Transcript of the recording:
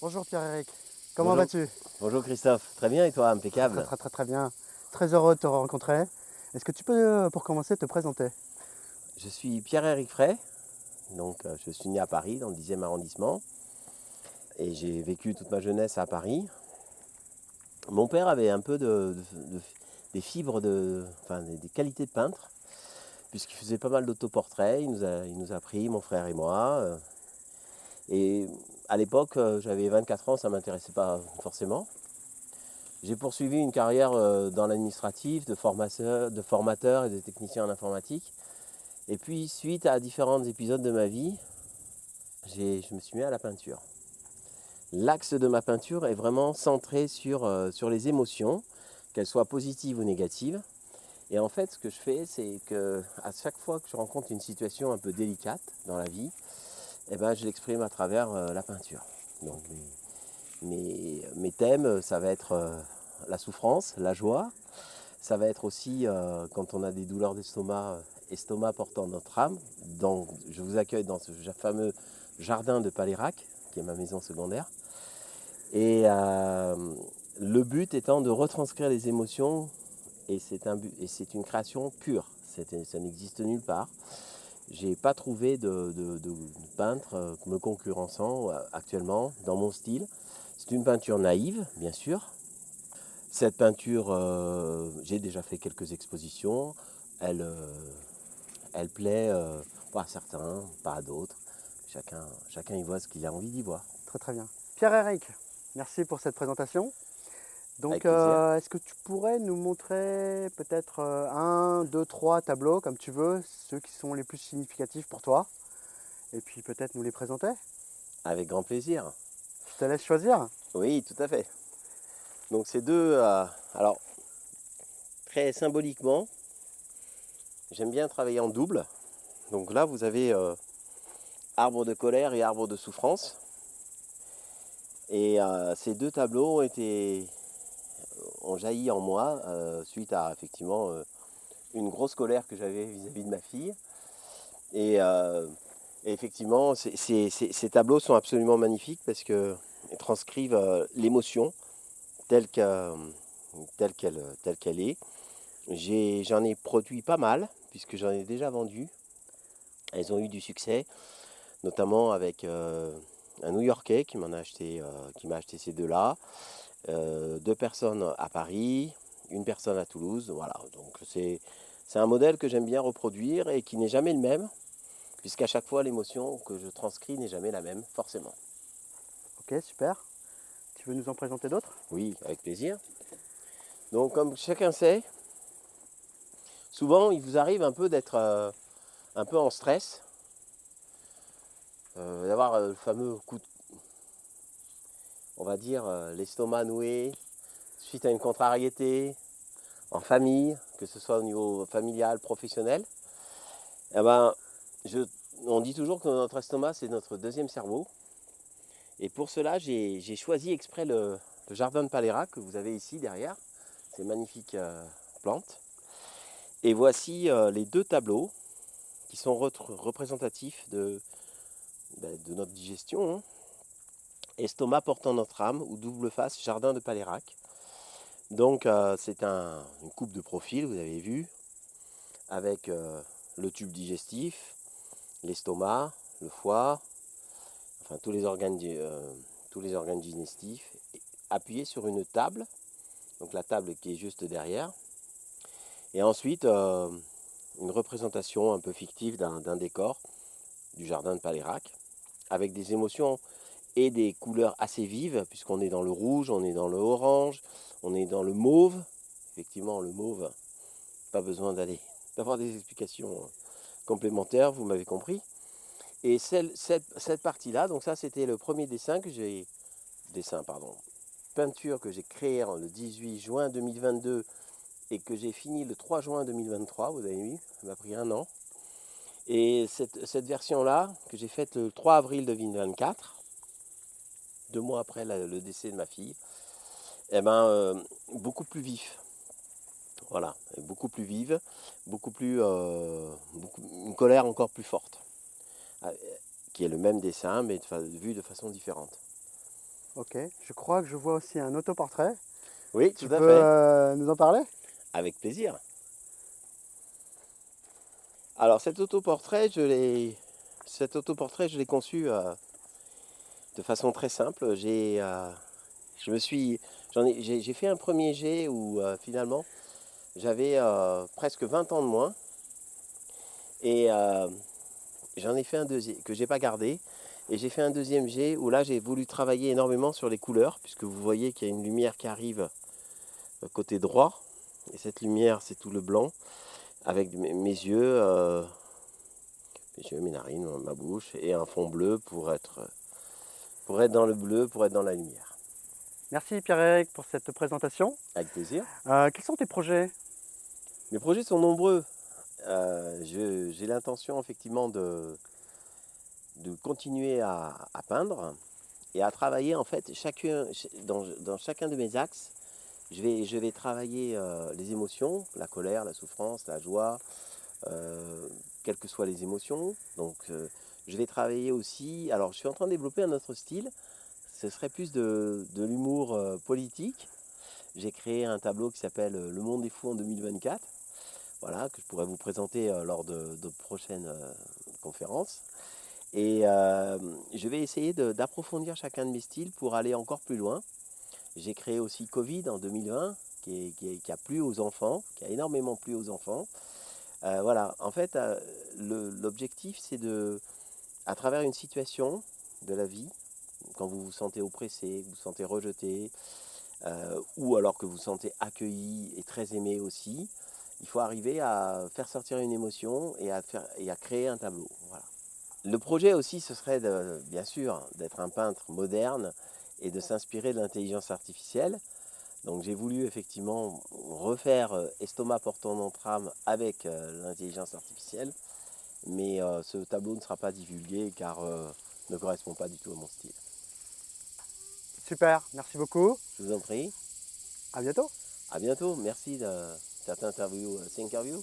Bonjour Pierre-Éric, comment Bonjour, vas-tu? bonjour Christophe, très bien et toi, Très très impeccable. très très très bien, très heureux de te rencontrer. Est-ce que tu peux pour commencer te présenter? Je suis Pierre-Éric Fray, donc je suis né à Paris dans le 10e arrondissement et j'ai vécu toute ma jeunesse à Paris. Mon père avait un peu des fibres, enfin des qualités de peintre, puisqu'il faisait pas mal d'autoportraits, il nous a pris, mon frère et moi. Et à l'époque, j'avais 24 ans, ça ne m'intéressait pas forcément. J'ai poursuivi une carrière dans l'administratif, de formateur et de technicien en informatique. Et puis, suite à différents épisodes de ma vie, je me suis mis à la peinture. L'axe de ma peinture est vraiment centré sur les émotions, qu'elles soient positives ou négatives. Et en fait, ce que je fais, c'est que à chaque fois que je rencontre une situation un peu délicate dans la vie, eh ben, je l'exprime à travers la peinture. Donc, mes thèmes, ça va être la souffrance, la joie. Ça va être aussi quand on a des douleurs d'estomac, estomac portant notre âme. Donc, je vous accueille dans ce fameux jardin de Palérac, qui est ma maison secondaire. Et le but étant de retranscrire les émotions, et c'est une création pure. Ça n'existe nulle part. J'ai pas trouvé de peintre me concurrençant actuellement dans mon style. C'est une peinture naïve, bien sûr. Cette peinture, j'ai déjà fait quelques expositions. Elle plaît pas à certains, pas à d'autres. Chacun y voit ce qu'il a envie d'y voir. Très très bien. Pierre-Éric, merci pour cette présentation. Donc Avec plaisir. est-ce que tu pourrais nous montrer peut-être un, deux, trois tableaux comme tu veux, ceux qui sont les plus significatifs pour toi, et puis peut-être nous les présenter? Avec grand plaisir. Je te laisse choisir. Oui, tout à fait. Donc ces deux, alors très symboliquement, j'aime bien travailler en double. Donc là, vous avez arbre de colère et arbre de souffrance. Et ces deux tableaux ont jailli en moi suite à effectivement une grosse colère que j'avais vis-à-vis de ma fille. Et, et effectivement, ces tableaux sont absolument magnifiques parce qu'ils transcrivent l'émotion telle que- telle qu'elle est. J'en ai produit pas mal, puisque j'en ai déjà vendu. Elles ont eu du succès, notamment avec un New-Yorkais qui m'a acheté ces deux-là. Deux personnes à Paris, une personne à Toulouse. Voilà, donc c'est un modèle que j'aime bien reproduire et qui n'est jamais le même, puisqu'à chaque fois l'émotion que je transcris n'est jamais la même, forcément. Ok, super. Tu veux nous en présenter d'autres? Oui, avec plaisir. Donc comme chacun sait, souvent il vous arrive un peu d'être un peu en stress, d'avoir le fameux coup de, on va dire, l'estomac noué, suite à une contrariété, en famille, que ce soit au niveau familial, professionnel. Eh ben, je, on dit toujours que notre estomac, c'est notre deuxième cerveau. Et pour cela, j'ai choisi exprès le jardin de Paléra que vous avez ici derrière, ces magnifiques plantes. Et voici les deux tableaux qui sont représentatifs de notre digestion, hein. Estomac portant notre âme ou double face, jardin de Palérac. Donc c'est une coupe de profil, vous avez vu, avec le tube digestif, l'estomac, le foie, enfin tous les organes digestifs, appuyés sur une table, donc la table qui est juste derrière. Et ensuite, une représentation un peu fictive d'un décor du jardin de Palérac, avec des émotions et des couleurs assez vives, puisqu'on est dans le rouge, on est dans le orange, on est dans le mauve. Effectivement, le mauve, pas besoin d'avoir des explications complémentaires, vous m'avez compris. Et cette partie-là, donc ça c'était le premier peinture que j'ai créée le 18 juin 2022 et que j'ai fini le 3 juin 2023, vous avez vu, ça m'a pris un an. Et cette version-là, que j'ai faite le 3 avril 2024, 2 mois après le décès de ma fille, eh ben, beaucoup plus vif. Voilà, beaucoup plus vive, une colère encore plus forte, qui est le même dessin, mais vue de façon différente. Ok, je crois que je vois aussi un autoportrait. Oui, tout Tu à peux fait. nous en parler? Avec plaisir. Alors cet autoportrait, je l'ai conçu de façon très simple. Je me suis, j'ai fait un premier jet où finalement j'avais presque 20 ans de moins et j'en ai fait un deuxième que j'ai pas gardé et j'ai fait un deuxième jet où là j'ai voulu travailler énormément sur les couleurs puisque vous voyez qu'il y a une lumière qui arrive côté droit et cette lumière c'est tout le blanc avec mes yeux, mes narines, ma bouche et un fond bleu pour être dans le bleu, pour être dans la lumière. Merci Pierre-Éric pour cette présentation. Avec plaisir. Quels sont tes projets? Mes projets sont nombreux. J'ai l'intention effectivement de continuer à peindre et à travailler en fait dans chacun de mes axes. Je vais travailler les émotions, la colère, la souffrance, la joie, euh, quelles que soient les émotions. Donc je vais travailler aussi. Alors je suis en train de développer un autre style. Ce serait plus de l'humour politique. J'ai créé un tableau qui s'appelle Le Monde des Fous en 2024. Voilà, que je pourrais vous présenter lors de prochaines conférences. Et je vais essayer d'approfondir chacun de mes styles pour aller encore plus loin. J'ai créé aussi Covid en 2020, qui a plu aux enfants, qui a énormément plu aux enfants. Voilà, en fait, l'objectif, c'est à travers une situation de la vie, quand vous vous sentez oppressé, vous vous sentez rejeté, ou alors que vous vous sentez accueilli et très aimé aussi, il faut arriver à faire sortir une émotion et à créer un tableau. Voilà. Le projet aussi, ce serait bien sûr d'être un peintre moderne et de s'inspirer de l'intelligence artificielle. Donc j'ai voulu effectivement refaire Estomac portant en trame avec l'intelligence artificielle, mais ce tableau ne sera pas divulgué car ne correspond pas du tout à mon style. Super, merci beaucoup. Je vous en prie. À bientôt. À bientôt. Merci de cette interview, Thinkerview.